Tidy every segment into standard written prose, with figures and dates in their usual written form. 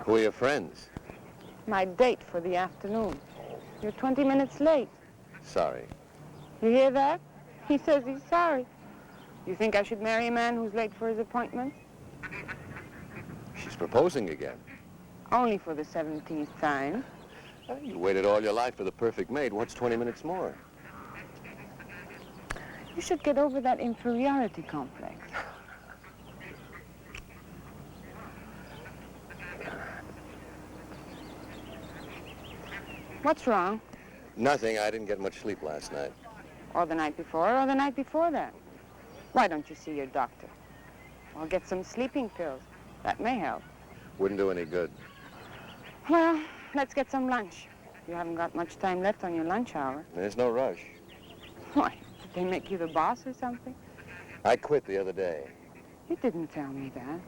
Who are your friends? My date for the afternoon. You're 20 minutes late. Sorry. You hear that? He says he's sorry. You think I should marry a man who's late for his appointment? She's proposing again. Only for the 17th time. You waited all your life for the perfect mate. What's 20 minutes more? You should get over that inferiority complex. What's wrong? Nothing. I didn't get much sleep last night. Or the night before, or the night before that. Why don't you see your doctor? Or get some sleeping pills. That may help. Wouldn't do any good. Well, let's get some lunch. You haven't got much time left on your lunch hour. There's no rush. Why? Did they make you the boss or something? I quit the other day. You didn't tell me that.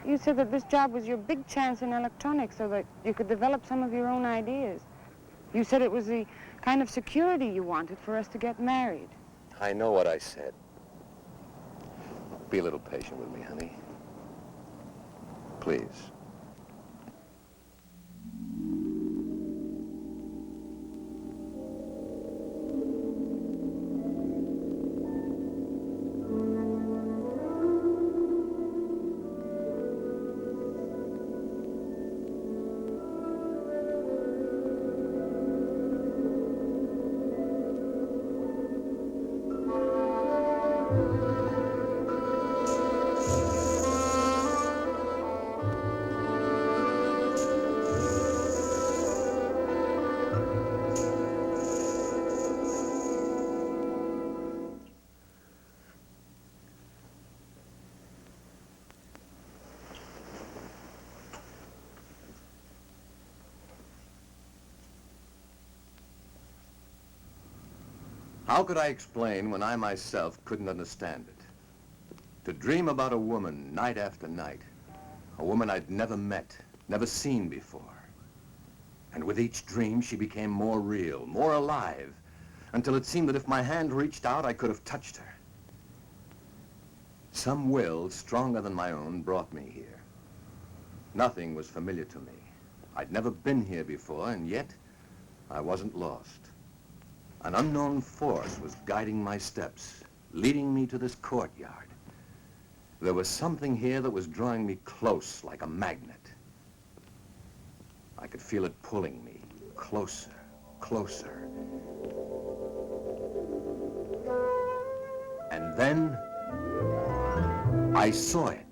You said that this job was your big chance in electronics so that you could develop some of your own ideas. You said it was the kind of security you wanted for us to get married. I know what I said. Be a little patient with me, honey. Please. How could I explain when I myself couldn't understand it? To dream about a woman night after night, a woman I'd never met, never seen before. And with each dream, she became more real, more alive, until it seemed that if my hand reached out, I could have touched her. Some will, stronger than my own, brought me here. Nothing was familiar to me. I'd never been here before, and yet I wasn't lost. An unknown force was guiding my steps, leading me to this courtyard. There was something here that was drawing me close like a magnet. I could feel it pulling me closer, closer. And then I saw it.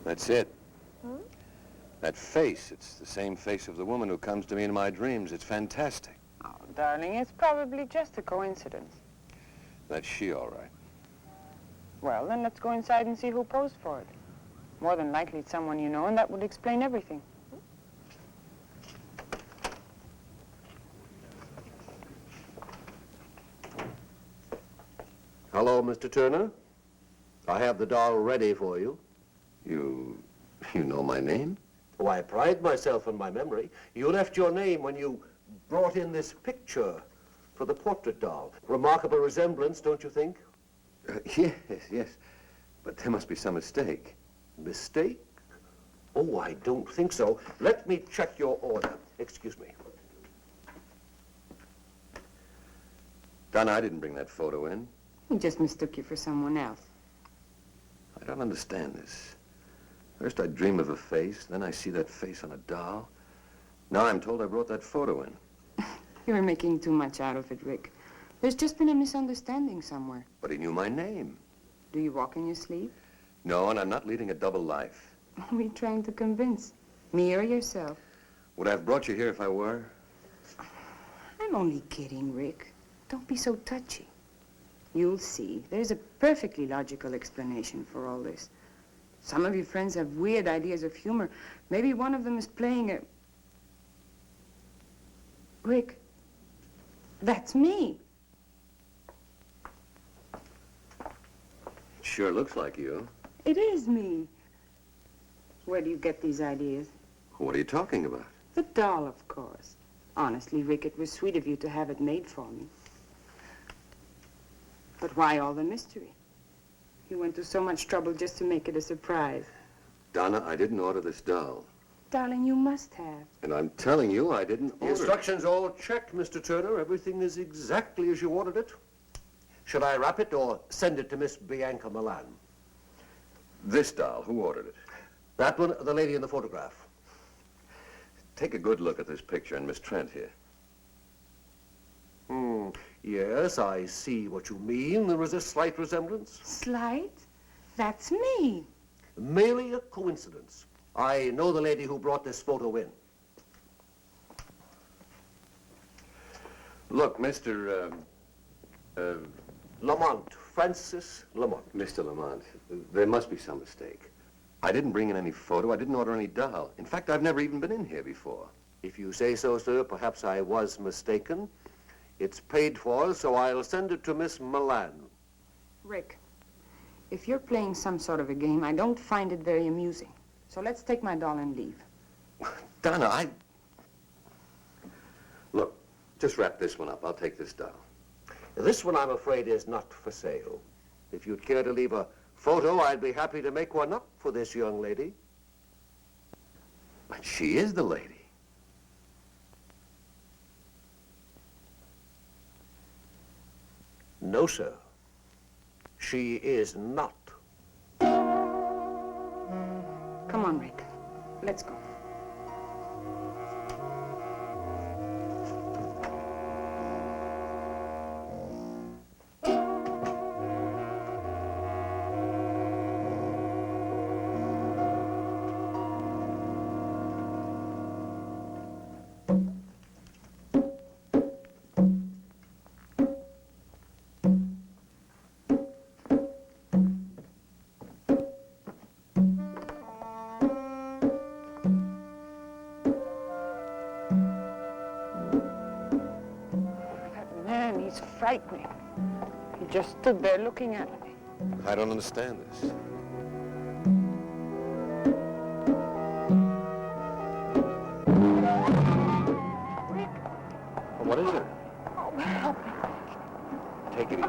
That's it. That face, it's the same face of the woman who comes to me in my dreams. It's fantastic. Oh, darling, it's probably just a coincidence. That's she, all right. Well, then let's go inside and see who posed for it. More than likely it's someone you know, and that would explain everything. Hello, Mr. Turner. I have the doll ready for you. You know my name? Oh, I pride myself on my memory. You left your name when you brought in this picture for the portrait doll. Remarkable resemblance, don't you think? Yes. But there must be some mistake. Mistake? Oh, I don't think so. Let me check your order. Excuse me. Donna, I didn't bring that photo in. He just mistook you for someone else. I don't understand this. First I dream of a face, then I see that face on a doll. Now I'm told I brought that photo in. You're making too much out of it, Rick. There's just been a misunderstanding somewhere. But he knew my name. Do you walk in your sleep? No, and I'm not leading a double life. Who are you trying to convince? Me or yourself? Would I have brought you here if I were? I'm only kidding, Rick. Don't be so touchy. You'll see. There's a perfectly logical explanation for all this. Some of your friends have weird ideas of humor. Maybe one of them is playing a... Rick, that's me. It sure looks like you. It is me. Where do you get these ideas? What are you talking about? The doll, of course. Honestly, Rick, it was sweet of you to have it made for me. But why all the mystery? You went to so much trouble just to make it a surprise. Donna, I didn't order this doll. Darling, you must have. And I'm telling you, I didn't The order it. instructions all checked, Mr. Turner. Everything is exactly as you ordered it. Should I wrap it or send it to Miss Bianca Milan? This doll, who ordered it? That one, the lady in the photograph. Take a good look at this picture and Miss Trent here. Yes, I see what you mean. There is a slight resemblance. Slight? That's me. Merely a coincidence. I know the lady who brought this photo in. Look, Mr. Lamont, Francis Lamont. Mr. Lamont, there must be some mistake. I didn't bring in any photo. I didn't order any doll. In fact, I've never even been in here before. If you say so, sir, perhaps I was mistaken. It's paid for, so I'll send it to Miss Milan. Rick, if you're playing some sort of a game, I don't find it very amusing. So let's take my doll and leave. Donna, Look, just wrap this one up. I'll take this doll. This one, I'm afraid, is not for sale. If you'd care to leave a photo, I'd be happy to make one up for this young lady. But she is the lady. No, sir. She is not. Come on, Rick. Let's go. He's frightening. He just stood there looking at me. I don't understand this. Rick! What is it? Oh, help me. Take it easy.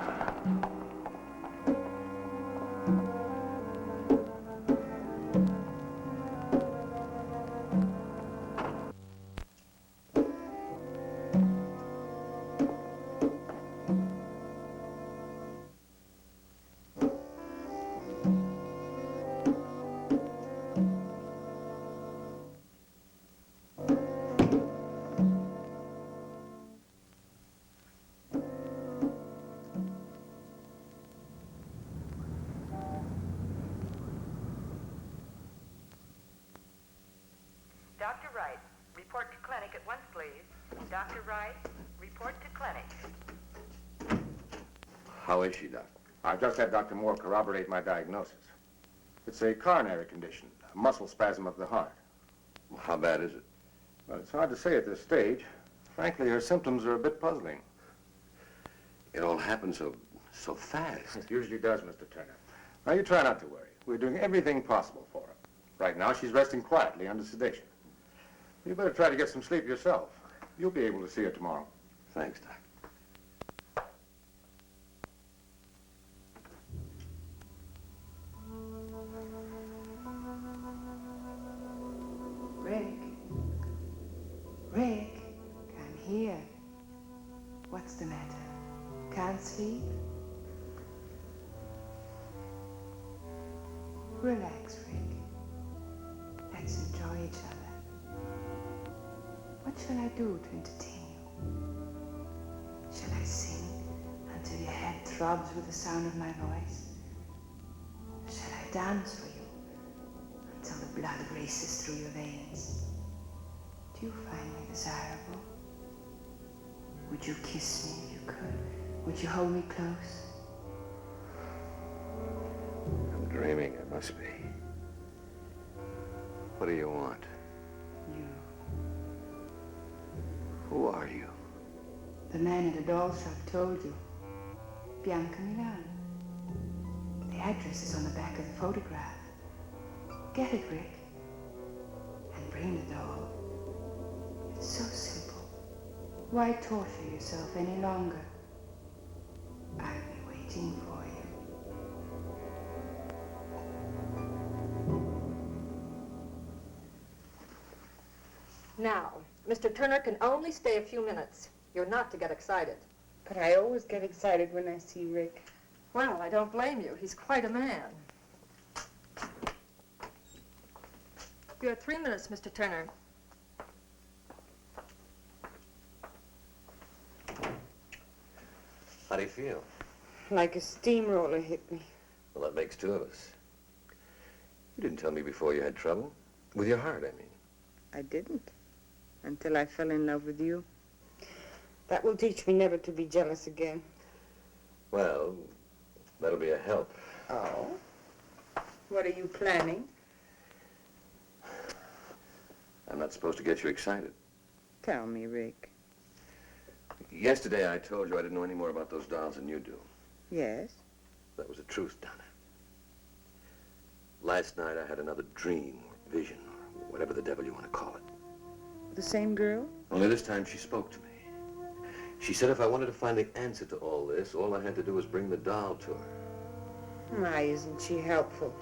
Dr. Wright, report to clinic at once, please. Dr. Wright, report to clinic. How is she, Doc? I've just had Dr. Moore corroborate my diagnosis. It's a coronary condition, a muscle spasm of the heart. How bad is it? Well, it's hard to say at this stage. Frankly, her symptoms are a bit puzzling. It all happened so So fast. It usually does, Mr. Turner. Now, you try not to worry. We're doing everything possible for her. Right now, she's resting quietly under sedation. You better try to get some sleep yourself. You'll be able to see her tomorrow. Thanks, Doc. Rick, come here. What's the matter? Can't sleep? Relax, Rick. Let's enjoy each other. What shall I do to entertain you? Shall I sing until your head throbs with the sound of my voice? Shall I dance for you until the blood races through your veins? Do you find me desirable? Would you kiss me if you could? Would you hold me close? I'm dreaming, I must be. What do you want? You. Who are you? The man at the doll shop told you. Bianca Milan. The address is on the back of the photograph. Get it, Rick. And bring the doll. It's so simple. Why torture yourself any longer? I'll be waiting for you. Now, Mr. Turner can only stay a few minutes. You're not to get excited. But I always get excited when I see Rick. Well, I don't blame you. He's quite a man. You have 3 minutes, Mr. Turner. How do you feel? Like a steamroller hit me. Well, that makes two of us. You didn't tell me before you had trouble. With your heart, I mean. I didn't. Until I fell in love with you. That will teach me never to be jealous again. Well, that'll be a help. Oh? What are you planning? I'm not supposed to get you excited. Tell me, Rick. Yesterday I told you I didn't know any more about those dolls than you do. Yes? That was the truth, Donna. Last night I had another dream, or vision, or whatever the devil you want to call it. The same girl? Only this time she spoke to me. She said if I wanted to find the answer to all this, all I had to do was bring the doll to her. Why isn't she helpful?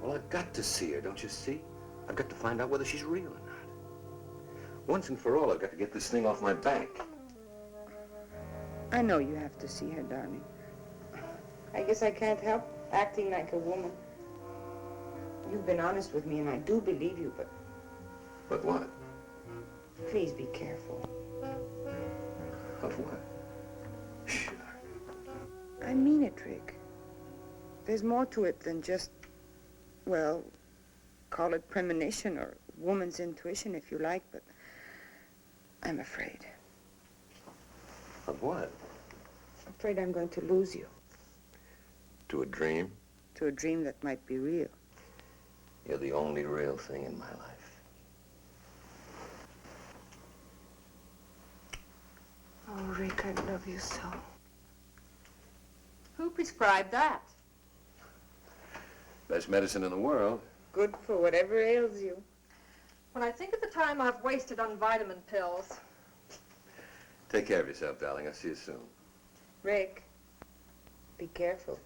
Well, I've got to see her, don't you see? I've got to find out whether she's real or not. Once and for all, I've got to get this thing off my back. I know you have to see her, darling. I guess I can't help acting like a woman. You've been honest with me, and I do believe you, but But what? please be careful. Of what? Sure. I mean it, Rick. There's more to it than just, well, call it premonition or woman's intuition if you like, but I'm afraid. Of what? I'm afraid I'm going to lose you To a dream? to a dream that might be real. You're the only real thing in my life. Oh, Rick, I love you so. Who prescribed that? Best medicine in the world. Good for whatever ails you. When I think of the time I've wasted on vitamin pills. Take care of yourself, darling. I'll see you soon. Rick, be careful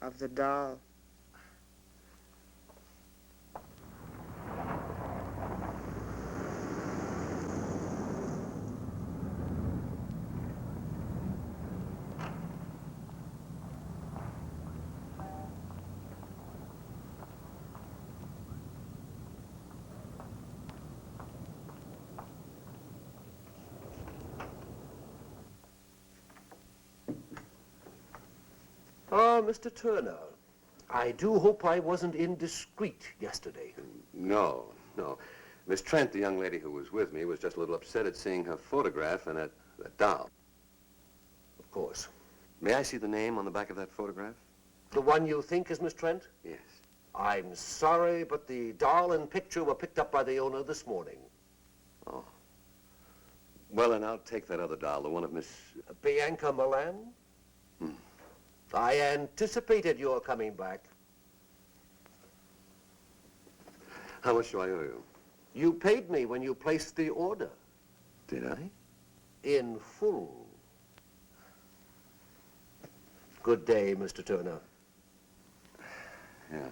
of the doll. Ah, Mr. Turner, I do hope I wasn't indiscreet yesterday. No. Miss Trent, the young lady who was with me, was just a little upset at seeing her photograph and that doll. Of course. May I see the name on the back of that photograph? The one you think is Miss Trent? Yes. I'm sorry, but the doll and picture were picked up by the owner this morning. Oh. Well, then I'll take that other doll, the one of Miss... Bianca Milan? I anticipated your coming back. How much do I owe you? You paid me when you placed the order. Did I? In full. Good day, Mr. Turner. Yeah.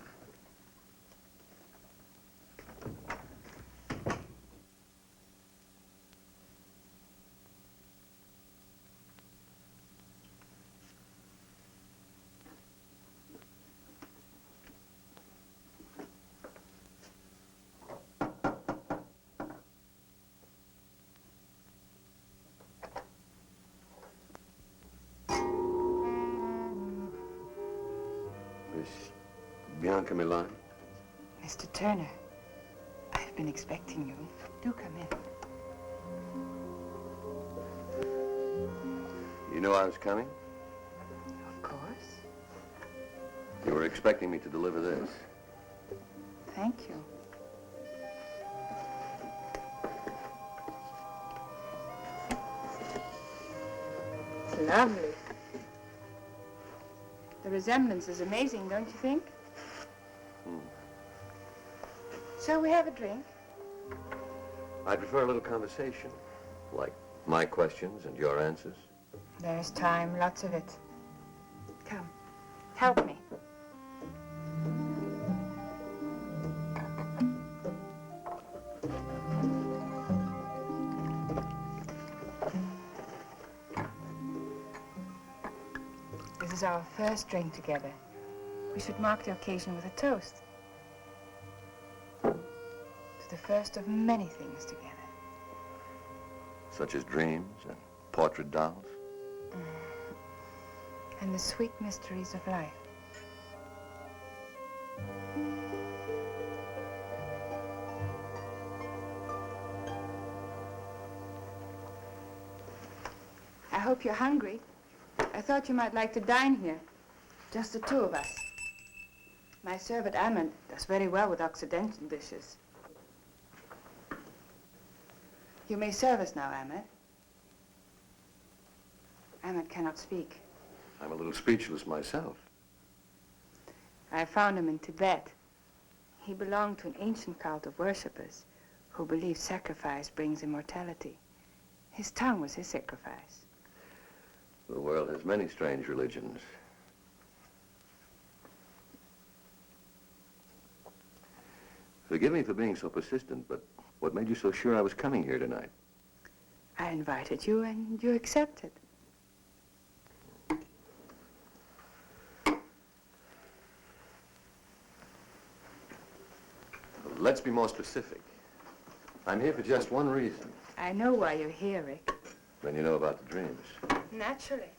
Miss Bianca Milan? Mr. Turner, I've been expecting you. Do come in. You know I was coming? Of course. You were expecting me to deliver this. Thank you. It's lovely. The resemblance is amazing, don't you think? Shall we have a drink? I'd prefer a little conversation, like my questions and your answers. There's time, lots of it. Come, help me. This is our first drink together. We should mark the occasion with a toast. To the first of many things together. Such as dreams and portrait dolls. And the sweet mysteries of life. I hope you're hungry. I thought you might like to dine here. Just the two of us. My servant Ahmed does very well with Occidental dishes. You may serve us now, Ahmed. Ahmed cannot speak. I'm a little speechless myself. I found him in Tibet. He belonged to an ancient cult of worshippers who believed sacrifice brings immortality. His tongue was his sacrifice. The world has many strange religions. Forgive me for being so persistent, but what made you so sure I was coming here tonight? I invited you and you accepted. Let's be more specific. I'm here for just one reason. I know why you're here, Rick. Then you know about the dreams. Naturally.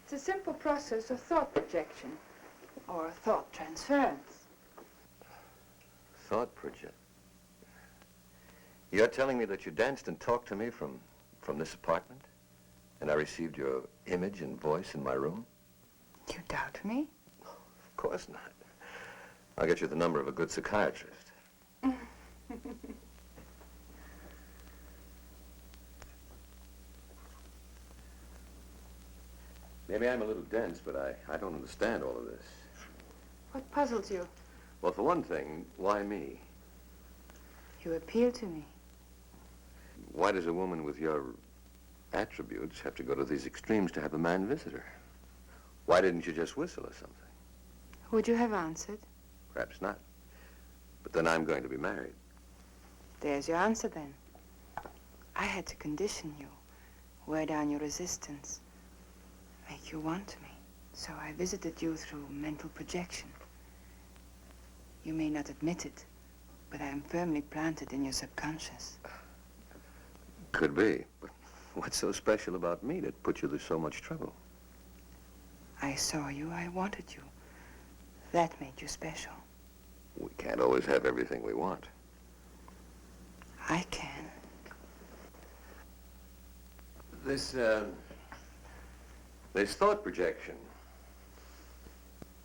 It's a simple process of thought projection or thought transference. Thought project. You're telling me that you danced and talked to me from this apartment? And I received your image and voice in my room? You doubt me? Of course not. I'll get you the number of a good psychiatrist. Maybe I'm a little dense, but I don't understand all of this. What puzzles you? Well, for one thing, why me? You appeal to me. Why does a woman with your attributes have to go to these extremes to have a man visit her? Why didn't you just whistle or something? Would you have answered? Perhaps not. But then I'm going to be married. There's your answer then. I had to condition you, wear down your resistance, make you want me. So I visited you through mental projection. You may not admit it, but I am firmly planted in your subconscious. Could be, but what's so special about me that put you through so much trouble? I saw you, I wanted you. That made you special. We can't always have everything we want. I can. This thought projection,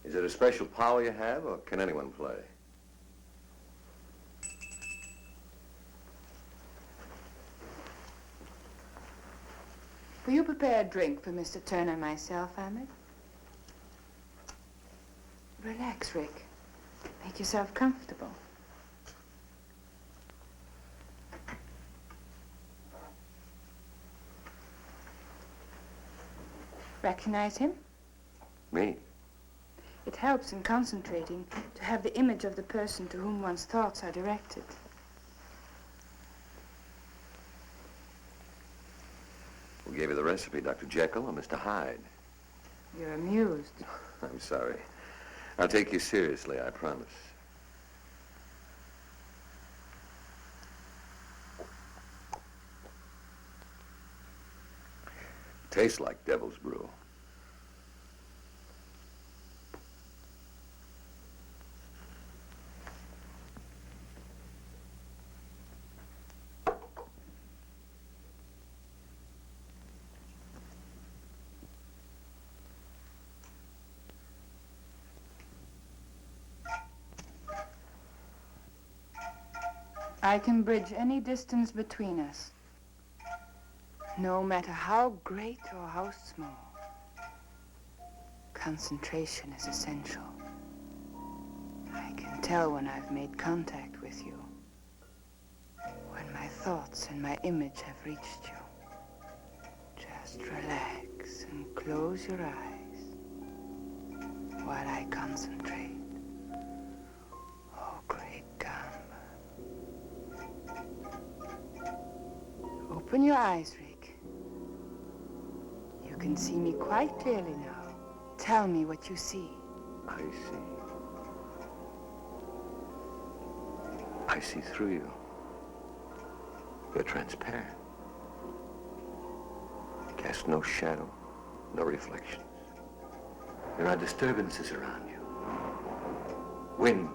is it a special power you have, or can anyone play? Will you prepare a drink for Mr. Turner and myself, Ahmed? Relax, Rick. Make yourself comfortable. Recognize him? Me? It helps in concentrating to have the image of the person to whom one's thoughts are directed. Who gave you the recipe, Dr. Jekyll or Mr. Hyde? You're amused. I'm sorry. I'll take you seriously, I promise. Tastes like devil's brew. I can bridge any distance between us, no matter how great or how small. Concentration is essential. I can tell when I've made contact with you, when my thoughts and my image have reached you. Just relax and close your eyes while I concentrate. Oh, great Gamba. Open your eyes, Rick. You can see me quite clearly now. Tell me what you see. I see. I see through you. You're transparent. Cast no shadow, no reflections. There are disturbances around you. Wind,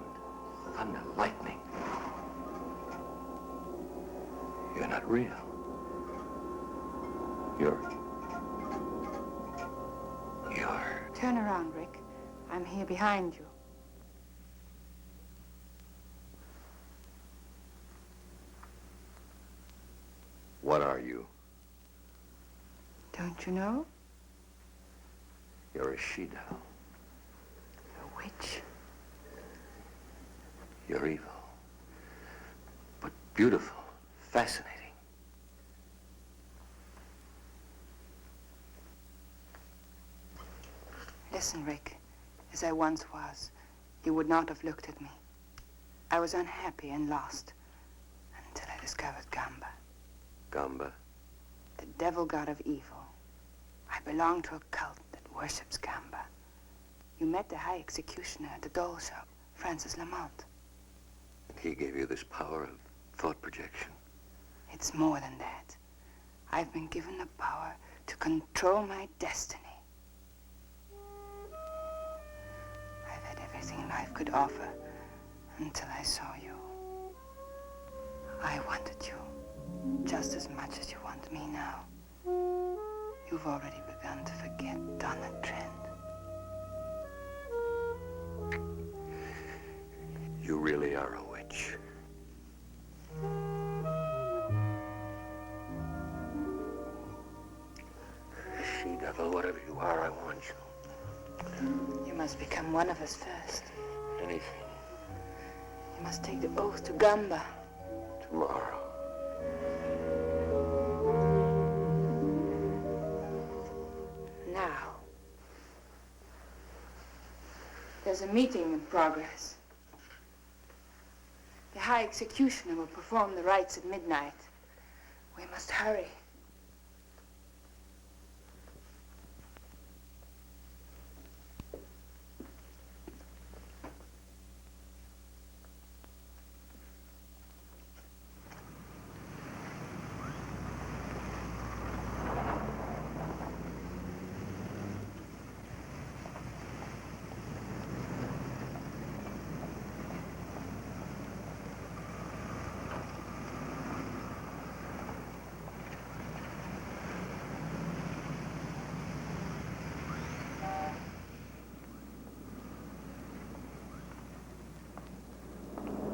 thunder, lightning. You're not real. You're... Turn around, Rick. I'm here behind you. What are you? Don't you know? You're a she-devil. A witch. You're evil. But beautiful, fascinating. Listen, Rick. As I once was, you would not have looked at me. I was unhappy and lost until I discovered Gamba, Gamba? the devil god of evil. I belong to a cult that worships Gamba. You met the high executioner at the doll shop, Francis Lamont. And he gave you this power of thought projection. It's more than that. I've been given the power to control my destiny. I've had everything life could offer until I saw you. I wanted you just as much as you want me now. You've already begun to forget Donna Trent. You really are a witch. She-devil, whatever you are, I want you. You must become one of us first. Anything. You must take the oath to Gamba. Tomorrow. Now. There's a meeting in progress. The High Executioner will perform the rites at midnight. We must hurry.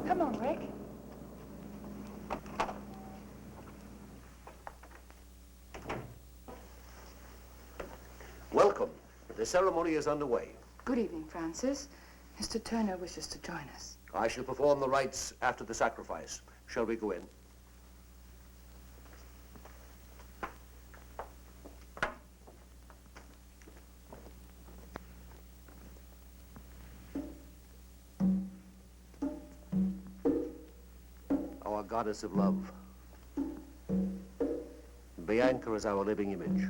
Come on, Rick. Welcome. The ceremony is underway. Good evening, Francis. Mr. Turner wishes to join us. I shall perform the rites after the sacrifice. Shall we go in? Our goddess of love. Bianca is our living image.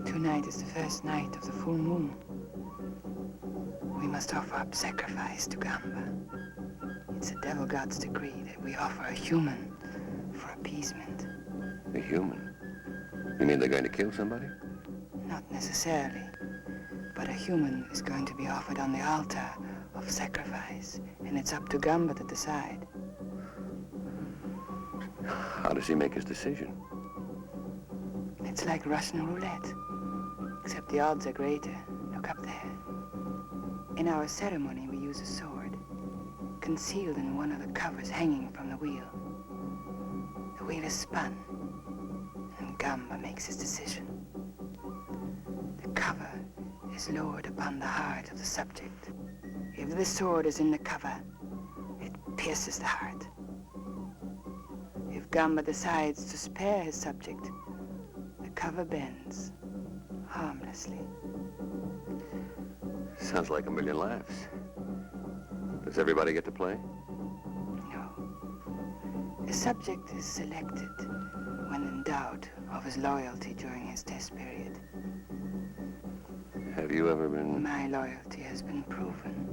Tonight is the first night of the full moon. We must offer up sacrifice to Gamba. It's a devil god's decree that we offer a human for appeasement. A human? You mean they're going to kill somebody? Not necessarily, but a human is going to be offered on the altar of sacrifice, and it's up to Gamba to decide. How does he make his decision? It's like Russian roulette, except the odds are greater. Look up there. In our ceremony, we use a sword, concealed in one of the covers hanging from the wheel. The wheel is spun, and Gamba makes his decision. The cover is lowered upon the heart of the subject. If the sword is in the cover, it pierces the heart. If Gamba decides to spare his subject, the cover bends harmlessly. Sounds like a million laughs. Does everybody get to play? No. The subject is selected when in doubt of his loyalty during his test period. Have you ever been... My loyalty has been proven.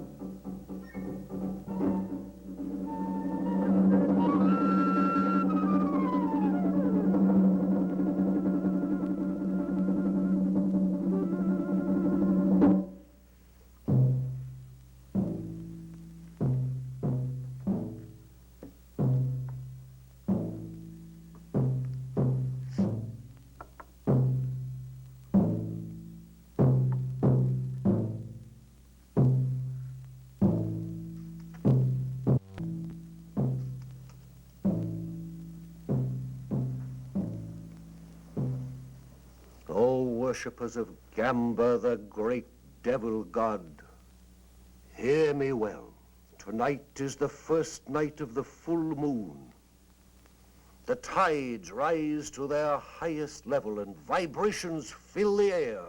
O worshippers of Gamba, the great devil god, hear me well. Tonight is the first night of the full moon. The tides rise to their highest level and vibrations fill the air.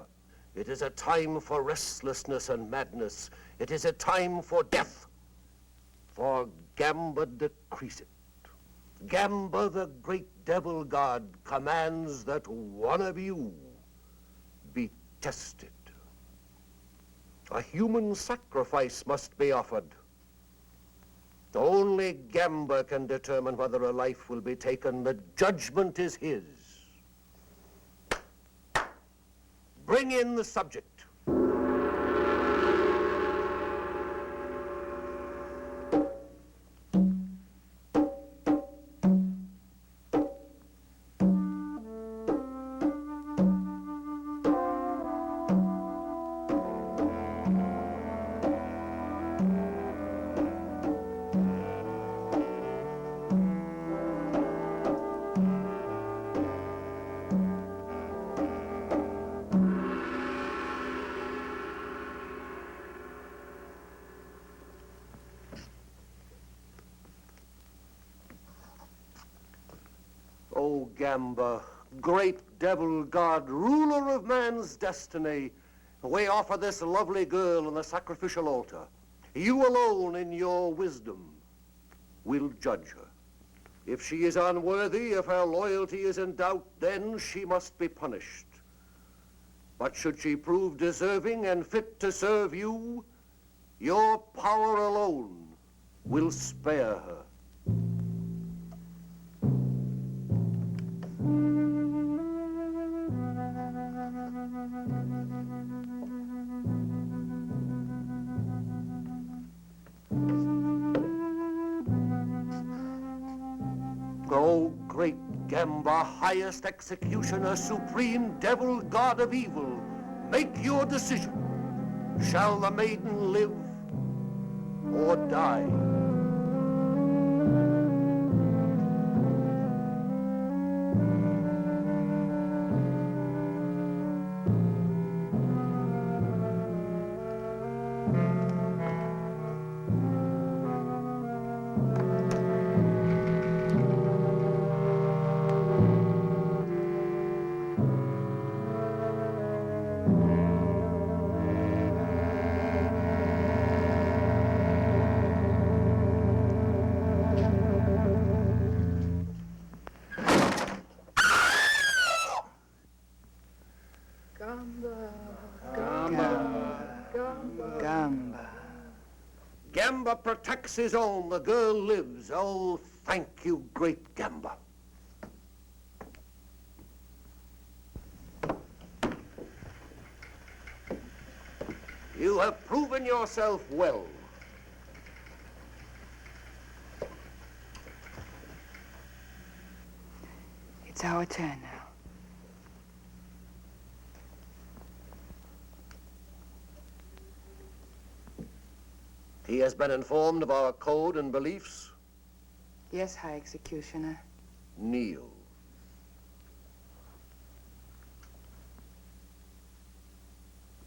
It is a time for restlessness and madness. It is a time for death. For Gamba decrees it. Gamba, the great devil god, commands that one of you be tested. A human sacrifice must be offered. Only Gamba can determine whether a life will be taken. The judgment is his. Bring in the subject. O Gamba, great devil god, ruler of man's destiny, we offer this lovely girl on the sacrificial altar. You alone in your wisdom will judge her. If she is unworthy, if her loyalty is in doubt, then she must be punished. But should she prove deserving and fit to serve you, your power alone will spare her. O great Gamba, highest executioner, supreme devil, god of evil, make your decision. Shall the maiden live or die? Gamba protects his own, the girl lives. Oh, thank you, great Gamba. You have proven yourself well. It's our turn now. He has been informed of our code and beliefs. Yes, High Executioner. Kneel.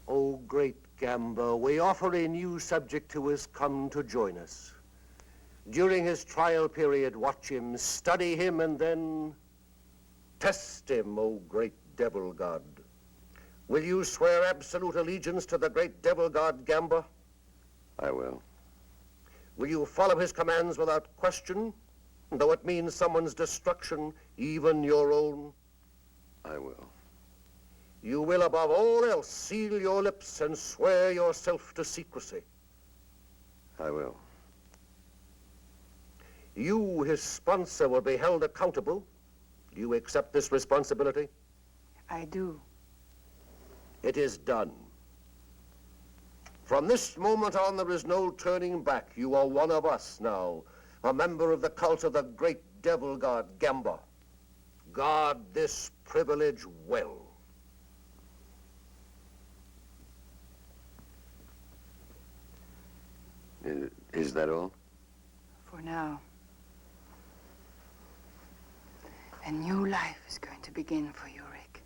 O great Gamba, we offer a new subject who has come to join us. During his trial period, watch him, study him, and then test him, O great devil god. Will you swear absolute allegiance to the great devil god Gamba? I will. Will you follow his commands without question, though it means someone's destruction, even your own? I will. You will, above all else, seal your lips and swear yourself to secrecy. I will. You, his sponsor, will be held accountable. Do you accept this responsibility? I do. It is done. From this moment on, there is no turning back. You are one of us now, a member of the cult of the great devil god, Gamba. Guard this privilege well. Is that all? For now. A new life is going to begin for you, Rick.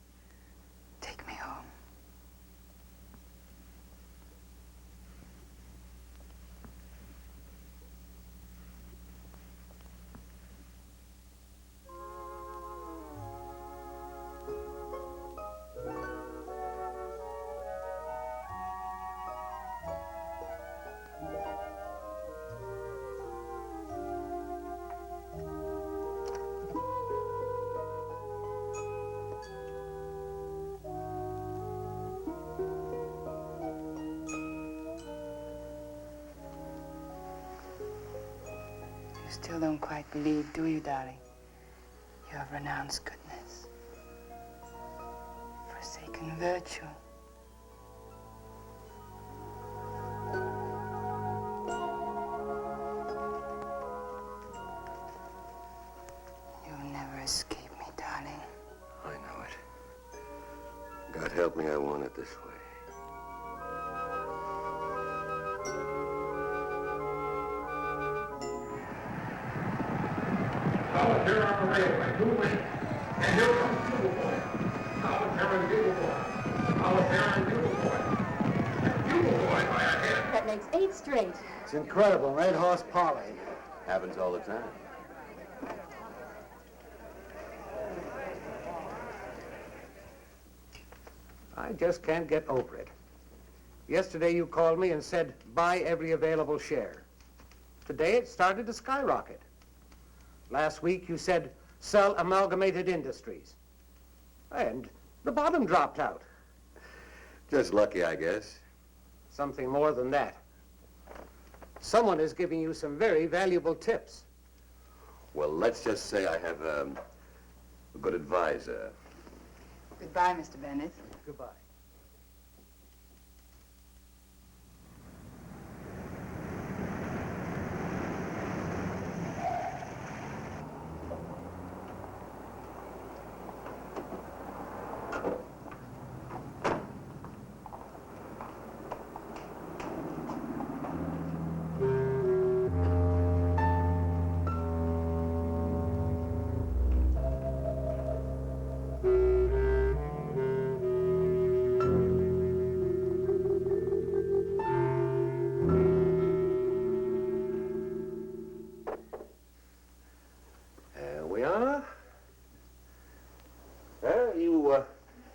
Take me home. You still don't quite believe, do you, darling? You have renounced goodness, forsaken virtue. You'll never escape me, darling. I know it. God help me, I want it this way. Here on the railway, 2 lanes. And here comes Bugle Boy. Solitary Bugle Boy. Solitary Bugle Boy. Bugle Boy by a head. That makes 8 straight. It's incredible, Red Horse Polly. Happens all the time. I just can't get over it. Yesterday you called me and said, buy every available share. Today it started to skyrocket. Last week you said, sell Amalgamated Industries. And the bottom dropped out. Just lucky, I guess. Something more than that. Someone is giving you some very valuable tips. Well, let's just say I have a good advisor. Goodbye, Mr. Bennett. Goodbye.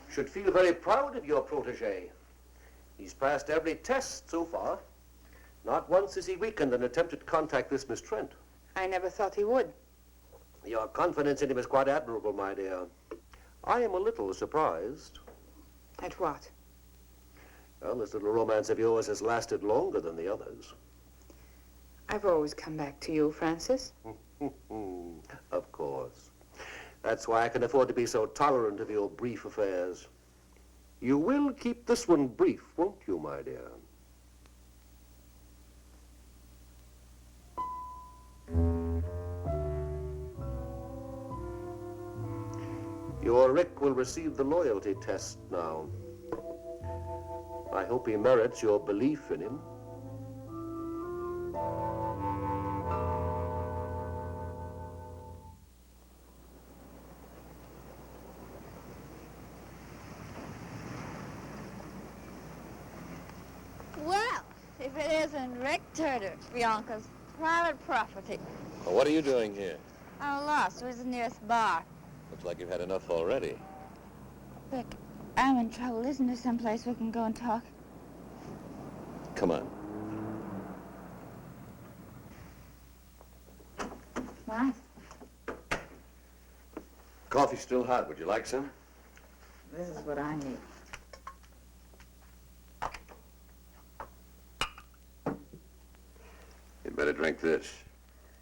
Should feel very proud of your protege. He's passed every test so far. Not once has he weakened and attempted to contact this Miss Trent. I never thought he would. Your confidence in him is quite admirable, my dear. I am a little surprised. At what? Well, this little romance of yours has lasted longer than the others. I've always come back to you, Francis. Of course. That's why I can afford to be so tolerant of your brief affairs. You will keep this one brief, won't you, my dear? Your Rick will receive the loyalty test now. I hope he merits your belief in him. Well, if it isn't Rick Turner, Bianca's private property. Well, what are you doing here? I'm lost. Where's the nearest bar? Looks like you've had enough already. Rick, I'm in trouble. Isn't there someplace we can go and talk? Come on. What? Coffee's still hot. Would you like some? This is what I need. You'd better drink this.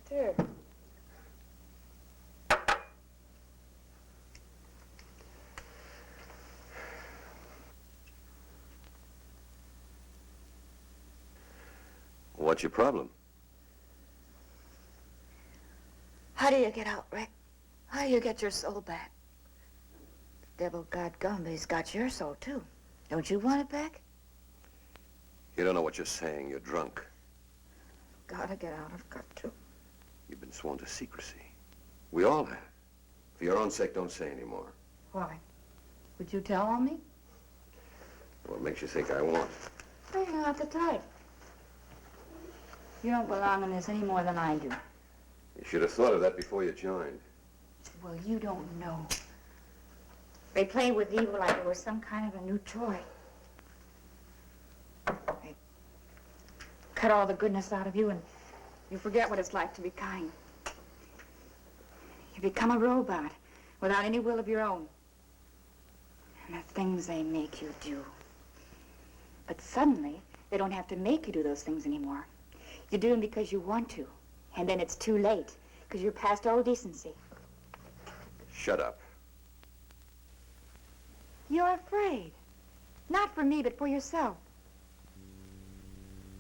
Sure. What's your problem? How do you get out, Rick? How do you get your soul back? The devil God Gumby's got your soul, too. Don't you want it back? You don't know what you're saying. You're drunk. Gotta get out. I've got to. You've been sworn to secrecy. We all have. For your own sake, don't say any more. Why? Would you tell on me? What makes you think I won't? You're not the type. You don't belong in this any more than I do. You should have thought of that before you joined. Well, you don't know. They play with evil like it was some kind of a new toy. They cut all the goodness out of you and you forget what it's like to be kind. You become a robot without any will of your own. And the things they make you do. But suddenly, they don't have to make you do those things anymore. You do them because you want to. And then it's too late, because you're past all decency. Shut up. You're afraid. Not for me, but for yourself.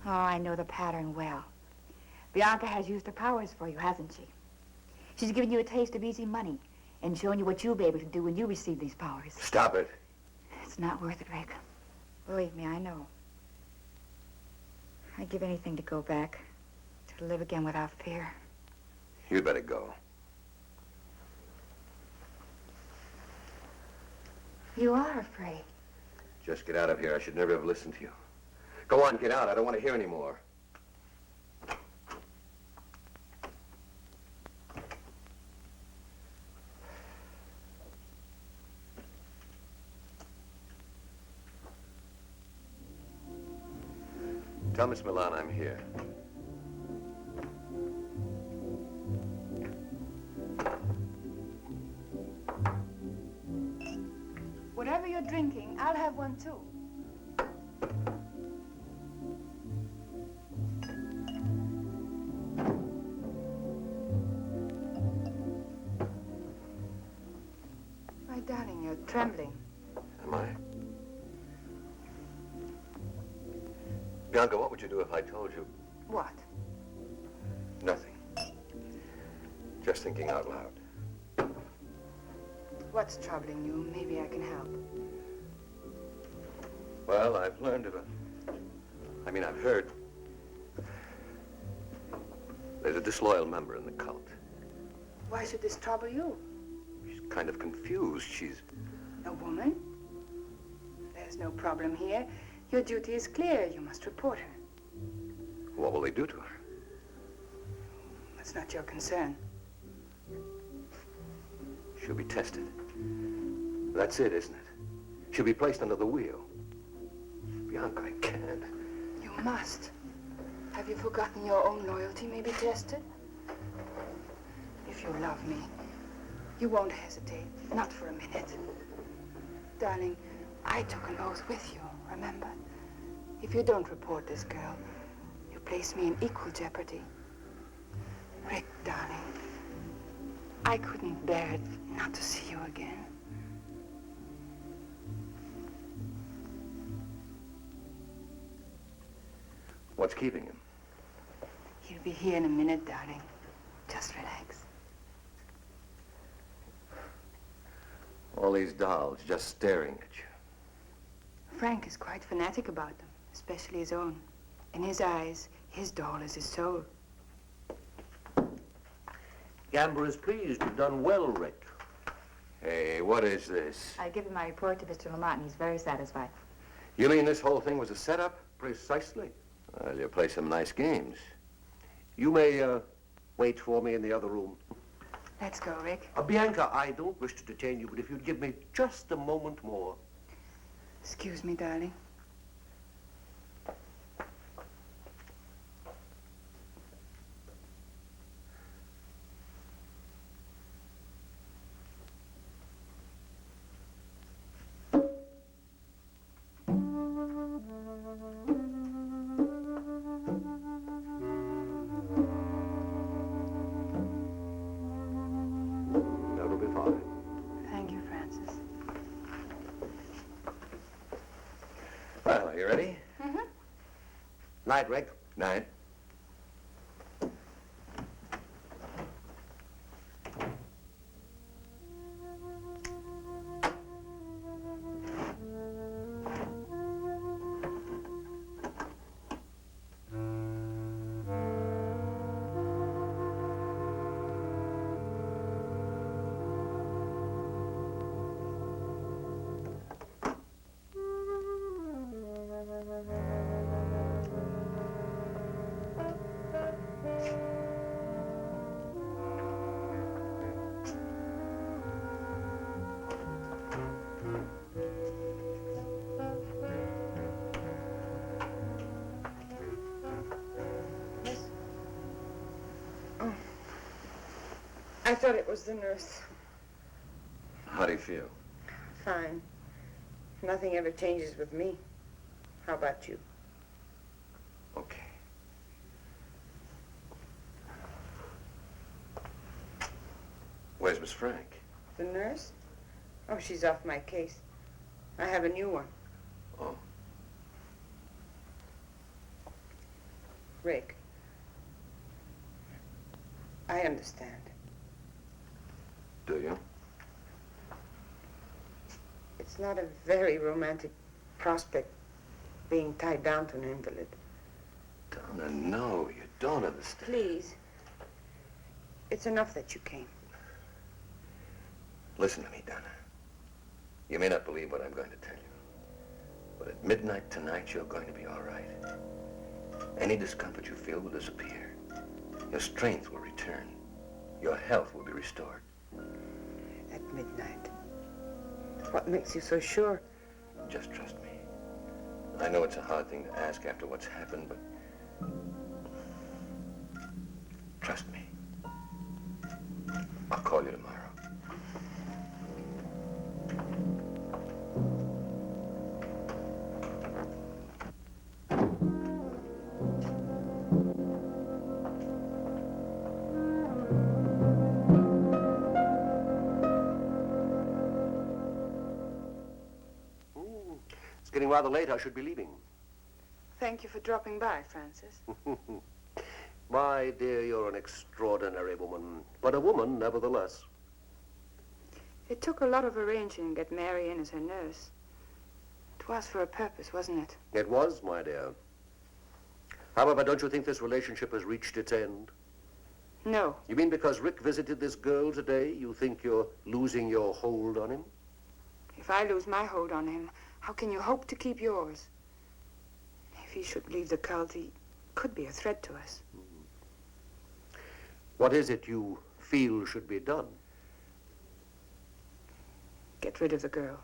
Oh, I know the pattern well. Bianca has used her powers for you, hasn't she? She's given you a taste of easy money and shown you what you'll be able to do when you receive these powers. Stop it. It's not worth it, Rick. Believe me, I know. I'd give anything to go back, to live again without fear. You'd better go. You are afraid. Just get out of here. I should never have listened to you. Go on, get out. I don't want to hear any more. Tell Miss Milan I'm here. Whatever you're drinking, I'll have one too. My darling, you're trembling. Am I? Bianca, what would you do if I told you What? nothing? Just thinking out loud. What's troubling you? Maybe I can help. Well, I've learned of I've heard. There's a disloyal member in the cult. Why should this trouble you? She's kind of confused. She's... A woman? There's no problem here. Your duty is clear. You must report her. What will they do to her? That's not your concern. She'll be tested. That's it, isn't it? She'll be placed under the wheel. Bianca, I can't. You must. Have you forgotten your own loyalty may be tested? If you love me, you won't hesitate. Not for a minute. Darling, I took an oath with you, remember? If you don't report this girl, you place me in equal jeopardy. Rick, darling, I couldn't bear it not to see you again. What's keeping him? He'll be here in a minute, darling. Just relax. All these dolls just staring at you. Frank is quite fanatic about them, especially his own. In his eyes, his doll is his soul. Gamber is pleased. You've done well, Rick. Hey, what is this? I give him my report to Mr. Lamont, and he's very satisfied. You mean this whole thing was a setup? Precisely. Well, you play some nice games. You may wait for me in the other room. Let's go, Rick. Bianca, I don't wish to detain you, but if you'd give me just a moment more. Excuse me, darling. That'll be fine. Thank you, Francis. Well, are you ready? Night, Rick. Night. I thought it was the nurse. How do you feel? Fine. Nothing ever changes with me. How about you? Okay. Where's Miss Frank? The nurse? Oh, she's off my case. I have a new one. Oh. Rick. I understand. Do you? It's not a very romantic prospect being tied down to an invalid. Donna, no, you don't understand. Please. It's enough that you came. Listen to me, Donna. You may not believe what I'm going to tell you, but at midnight tonight, you're going to be all right. Any discomfort you feel will disappear. Your strength will return. Your health will be restored. At midnight. What makes you so sure? Just trust me. I know it's a hard thing to ask after what's happened, but Trust me. I'll call you tomorrow. It's getting rather late. I should be leaving. Thank you for dropping by, Francis. My dear, you're an extraordinary woman, but a woman nevertheless. It took a lot of arranging to get Mary in as her nurse. It was for a purpose, wasn't it? It was, my dear. However, don't you think this relationship has reached its end? No. You mean because Rick visited this girl today, you think you're losing your hold on him? If I lose my hold on him, how can you hope to keep yours? If he should leave the cult, he could be a threat to us. What is it you feel should be done? Get rid of the girl.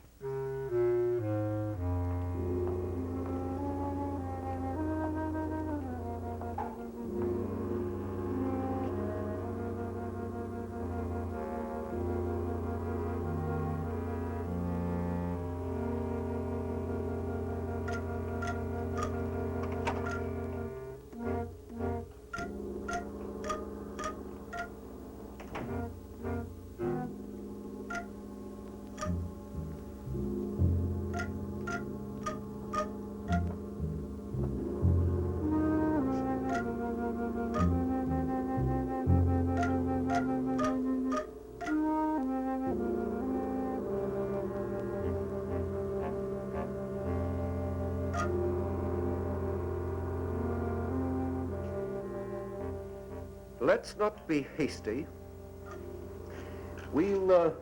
Let's not be hasty. We'll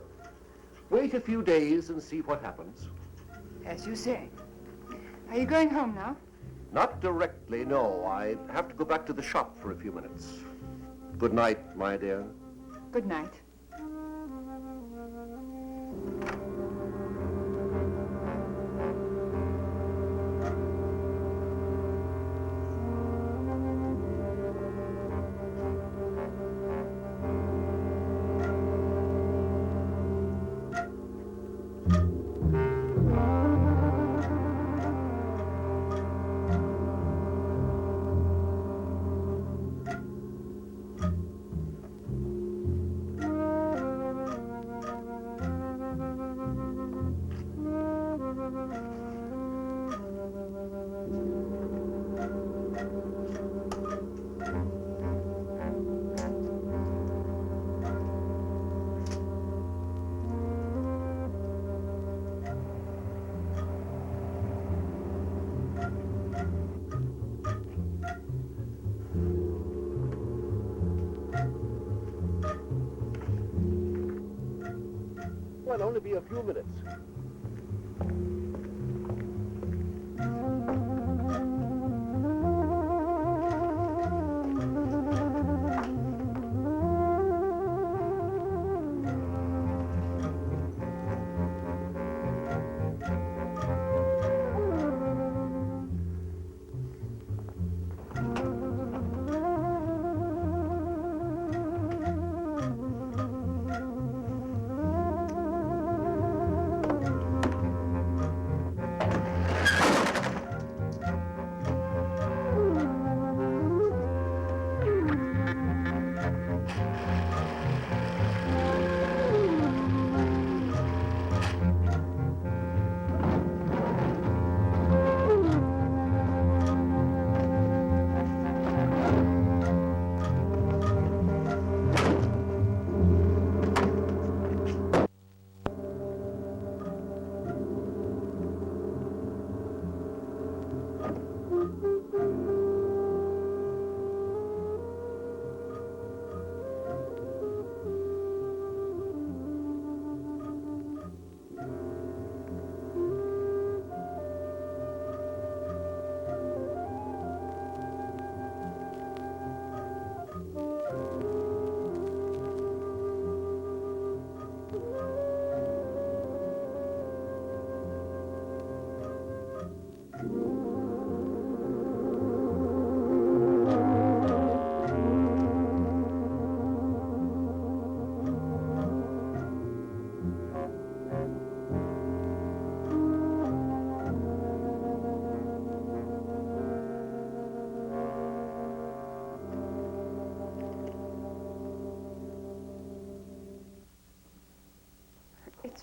wait a few days and see what happens. As you say. Are you going home now? Not directly, no. I have to go back to the shop for a few minutes. Good night, my dear. Good night. Well, only be a few minutes.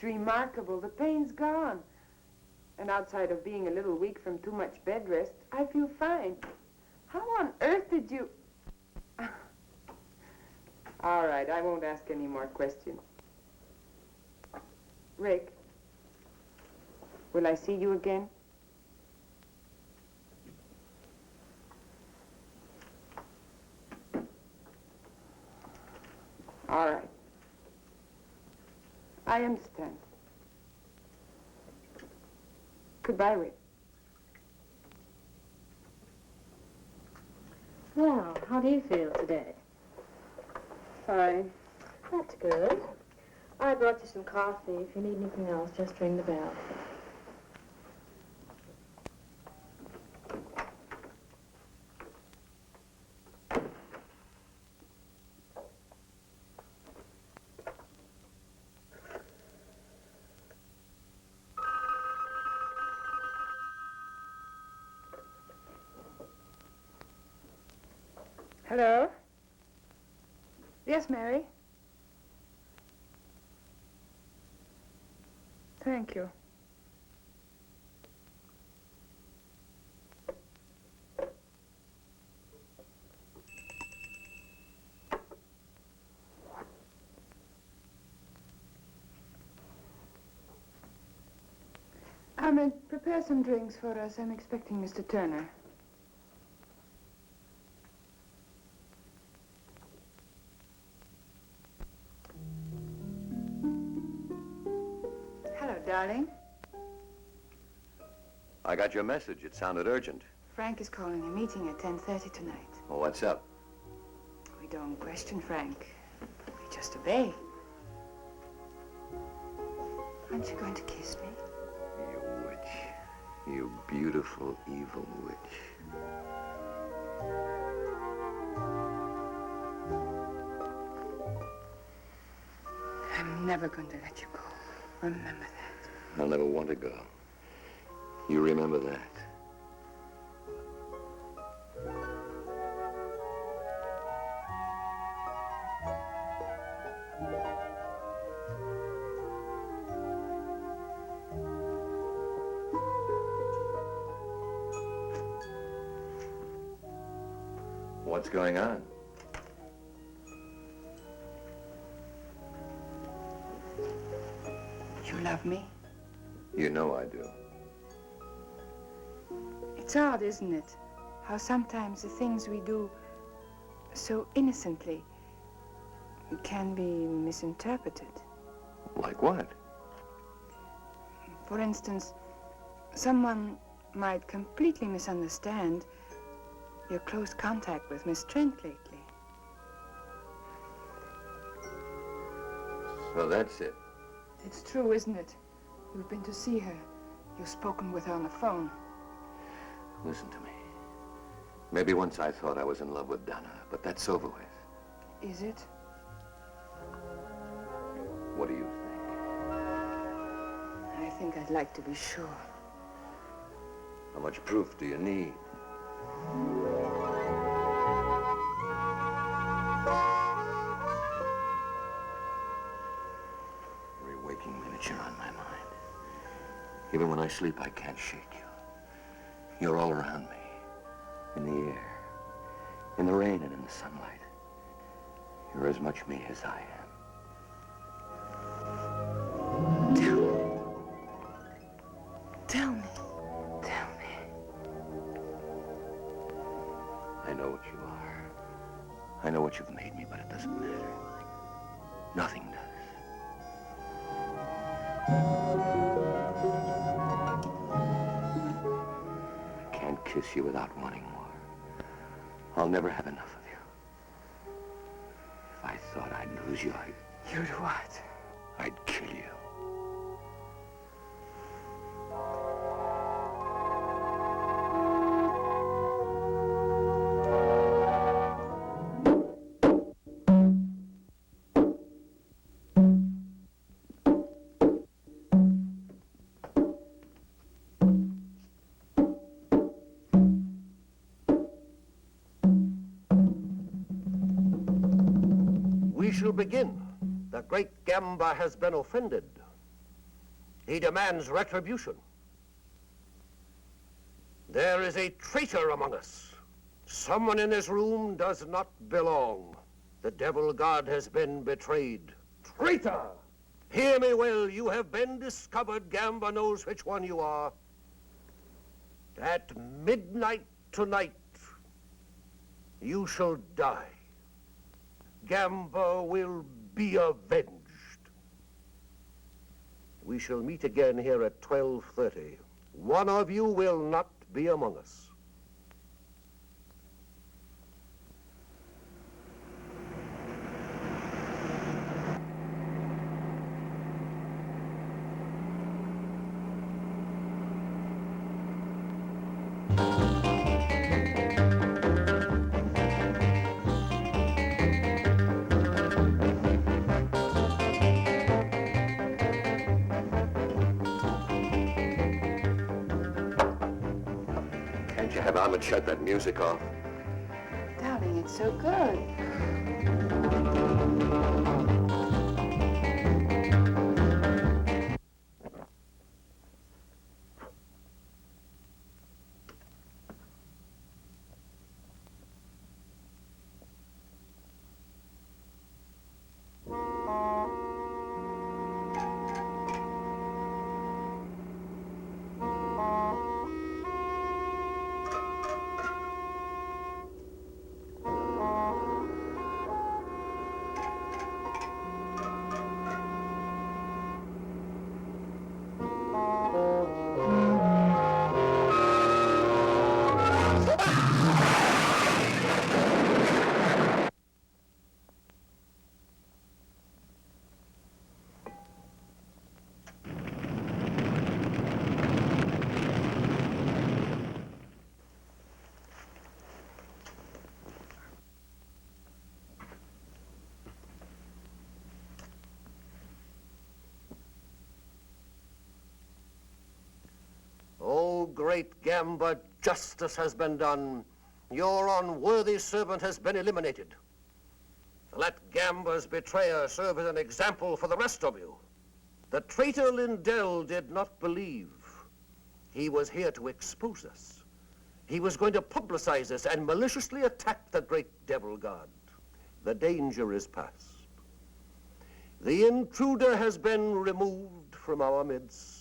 It's remarkable. The pain's gone. And outside of being a little weak from too much bed rest, I feel fine. How on earth did you... All right, I won't ask any more questions. Rick, will I see you again? All right. I understand. Goodbye, Rick. Well, how do you feel today? Fine. That's good. I brought you some coffee. If you need anything else, just ring the bell. Hello? Yes, Mary? Thank you. Prepare some drinks for us. I'm expecting Mr. Turner. Hello, darling. I got your message. It sounded urgent. Frank is calling a meeting at 10:30 tonight. Well, what's up? We don't question Frank. We just obey. Aren't you going to kiss me? You witch. You beautiful, evil witch. I'm never going to let you go. Remember that. I'll never want to go. You remember that. What's going on? You love me? You know I do. It's odd, isn't it? How sometimes the things we do so innocently can be misinterpreted. Like what? For instance, someone might completely misunderstand your close contact with Miss Trent lately. So that's it. It's true, isn't it? You've been to see her. You've spoken with her on the phone. Listen to me. Maybe once I thought I was in love with Donna, but that's over with. Is it? What do you think? I think I'd like to be sure. How much proof do you need? Every waking minute you're on my mind. Even when I sleep, I can't shake you. You're all around me. In the air, in the rain and in the sunlight. You're as much me as I am. Tell me. Tell me. I know what you are. I know what you've made me, but it doesn't matter. Nothing does. I can't kiss you without wanting more. I'll never have enough of you. If I thought I'd lose you, You'd what? I'd kill you. We shall begin. The great Gamba has been offended. He demands retribution. There is a traitor among us. Someone in this room does not belong. The devil god has been betrayed. Traitor! Hear me well, you have been discovered. Gamba knows which one you are. At midnight tonight, you shall die. Gamba will be avenged. We shall meet again here at 12:30. One of you will not be among us. Can't you have Ahmed shut that music off? Darling, it's so good. Oh, great Gamba, justice has been done. Your unworthy servant has been eliminated. Let Gamba's betrayer serve as an example for the rest of you. The traitor Lindell did not believe. He was here to expose us. He was going to publicize us and maliciously attack the great devil god. The danger is past. The intruder has been removed from our midst.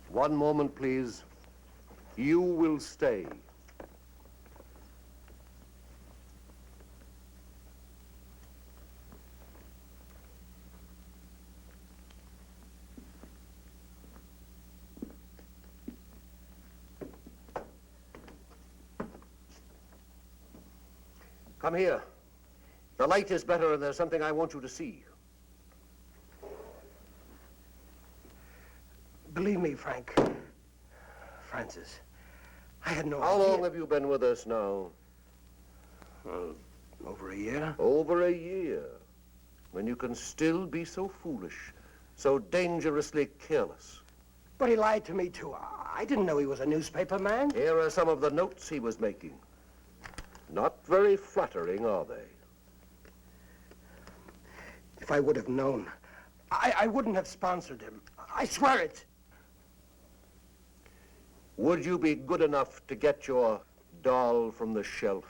One moment, please. You will stay. Come here. The light is better and there's something I want you to see. Believe me, Francis, I had no How idea. long have you been with us now? Over a year. Over a year. When you can still be so foolish, so dangerously careless. But he lied to me, too. I didn't know he was a newspaper man. Here are some of the notes he was making. Not very flattering, are they? If I would have known, I wouldn't have sponsored him. I swear it. Would you be good enough to get your doll from the shelf?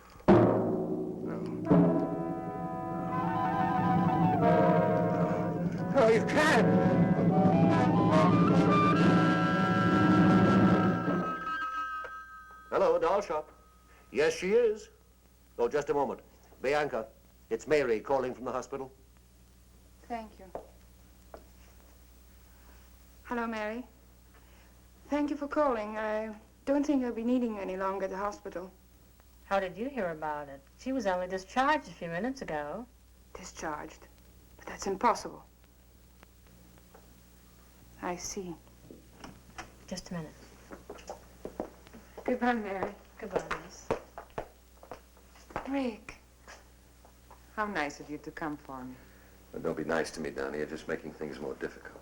No, you can't. Hello, doll shop. Yes, she is. Oh, just a moment. Bianca, it's Mary calling from the hospital. Thank you. Hello, Mary. Thank you for calling. I don't think I'll be needing you any longer at the hospital. How did you hear about it? She was only discharged a few minutes ago. Discharged. But that's impossible. I see. Just a minute. Goodbye, Mary. Goodbye, Miss. Rick. How nice of you to come for me. Well, don't be nice to me, Donnie. You're just making things more difficult.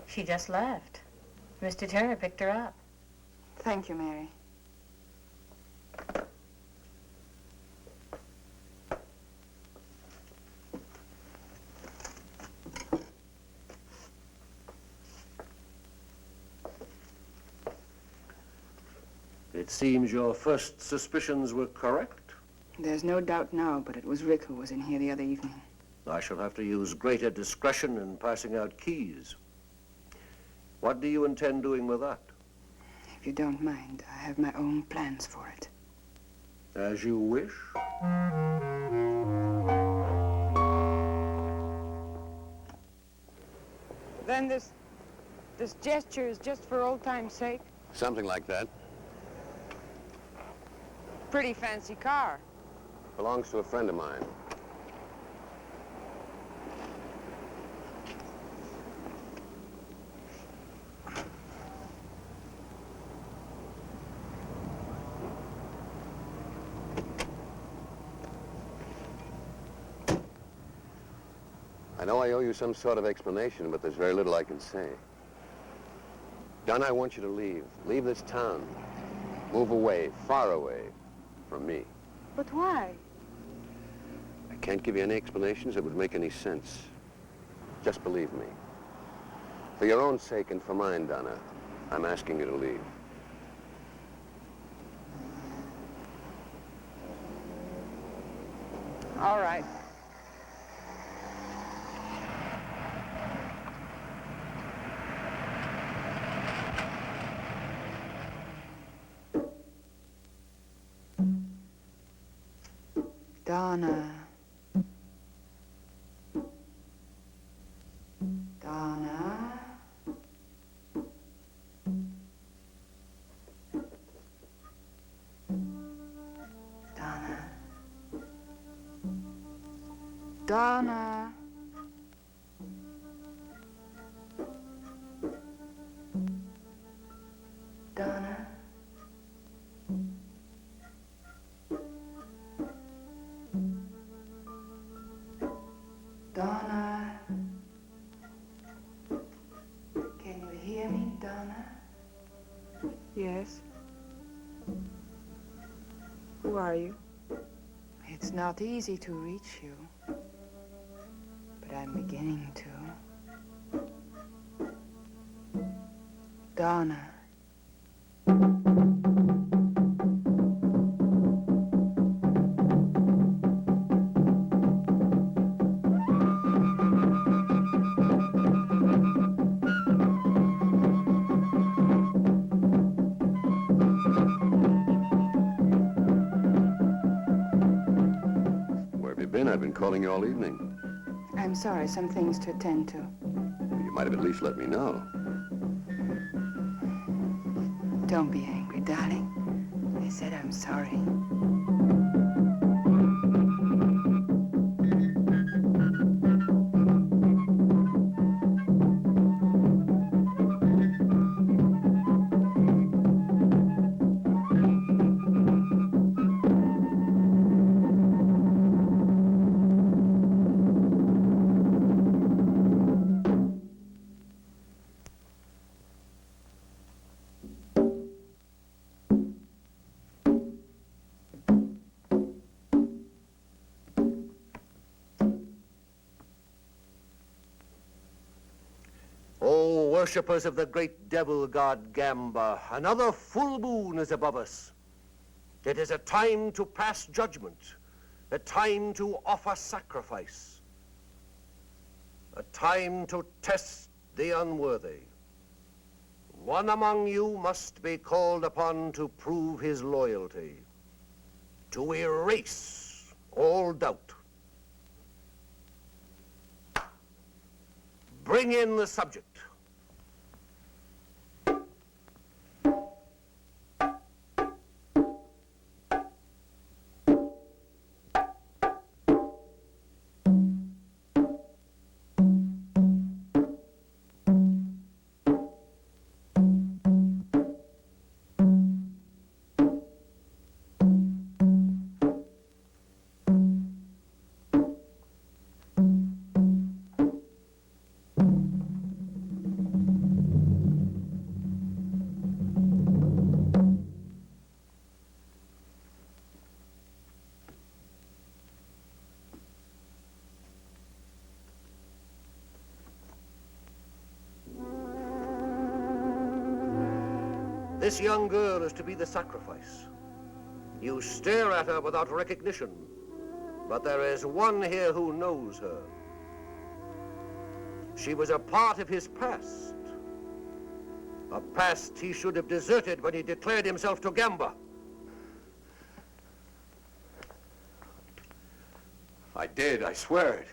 She just left. Mr. Turner picked her up. Thank you, Mary. It seems your first suspicions were correct. There's no doubt now, but it was Rick who was in here the other evening. I shall have to use greater discretion in passing out keys. What do you intend doing with that? If you don't mind, I have my own plans for it. As you wish. Then this gesture is just for old time's sake? Something like that. Pretty fancy car. Belongs to a friend of mine. I know I owe you some sort of explanation, but there's very little I can say. Dunn, I want you to leave. Leave this town. Move away, far away from me. But why? I can't give you any explanations that would make any sense. Just believe me. For your own sake and for mine, Donna, I'm asking you to leave. All right. Donna. Donna. Donna. Donna. Donna. Donna. Can you hear me, Donna? Yes. Who are you? It's not easy to reach you, but I'm beginning to. Donna. Where have you been? I've been calling you all evening. I'm sorry, some things to attend to. You might have at least let me know. Don't be angry, darling. I said I'm sorry. O worshippers of the great devil god Gamba, another full moon is above us. It is a time to pass judgment, a time to offer sacrifice, a time to test the unworthy. One among you must be called upon to prove his loyalty, to erase all doubt. Bring in the subject. This young girl is to be the sacrifice. You stare at her without recognition, but there is one here who knows her. She was a part of his past. A past he should have deserted when he declared himself to Gamba. I did, I swear it.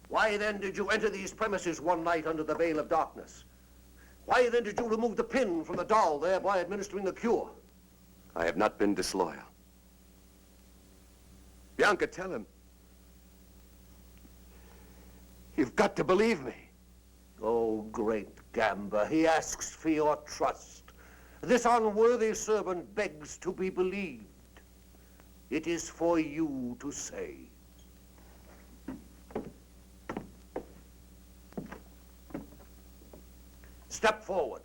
Why then did you enter these premises one night under the veil of darkness? Why then did you remove the pin from the doll, thereby administering the cure? I have not been disloyal. Bianca, tell him. You've got to believe me. Oh, great Gamba, he asks for your trust. This unworthy servant begs to be believed. It is for you to say. Step forward.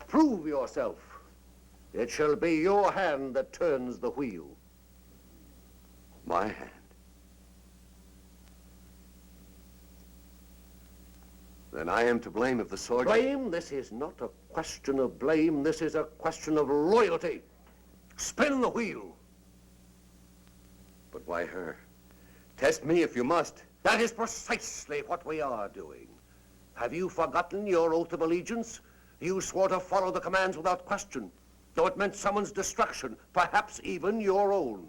Prove yourself. It shall be your hand that turns the wheel. My hand? Then I am to blame if the sword... Blame? This is not a question of blame. This is a question of loyalty. Spin the wheel. But why her? Test me if you must. That is precisely what we are doing. Have you forgotten your oath of allegiance? You swore to follow the commands without question, though it meant someone's destruction, perhaps even your own.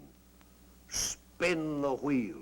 Spin the wheel.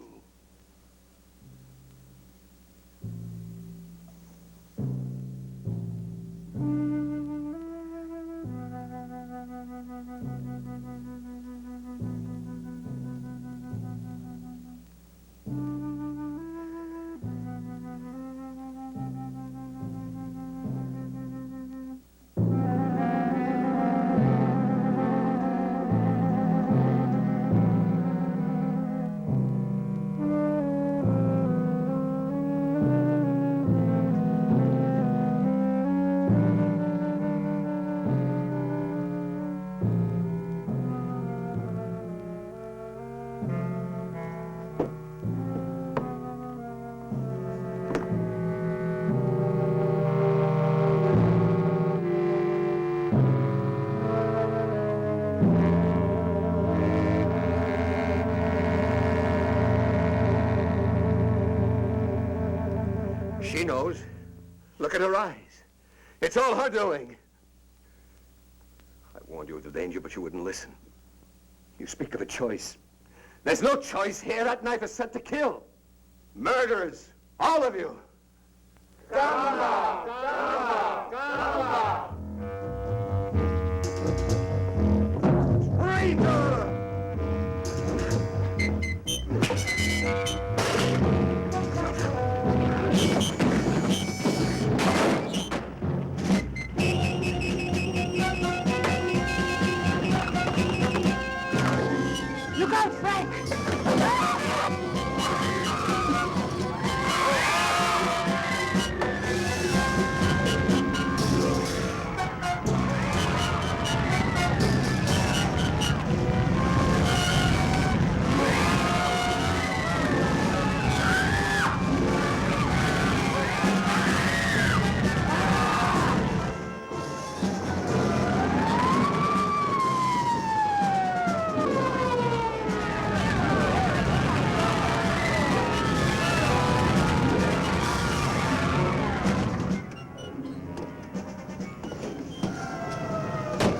She knows. Look at her eyes. It's all her doing. I warned you of the danger, but you wouldn't listen. You speak of a choice. There's no choice here. That knife is set to kill. Murderers, all of you. Gamba! Gamba! Gamba! Traitor! Look out, Frank!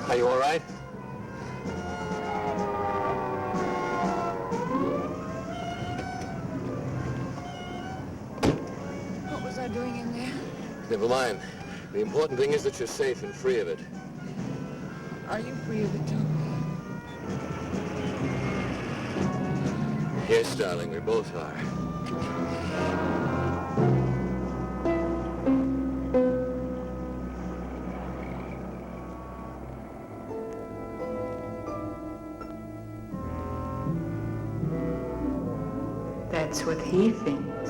Are you all right? What was I doing in there? Never mind. The important thing is that you're safe and free of it. Are you free of it, too? Yes, darling, we both are. That's what he thinks.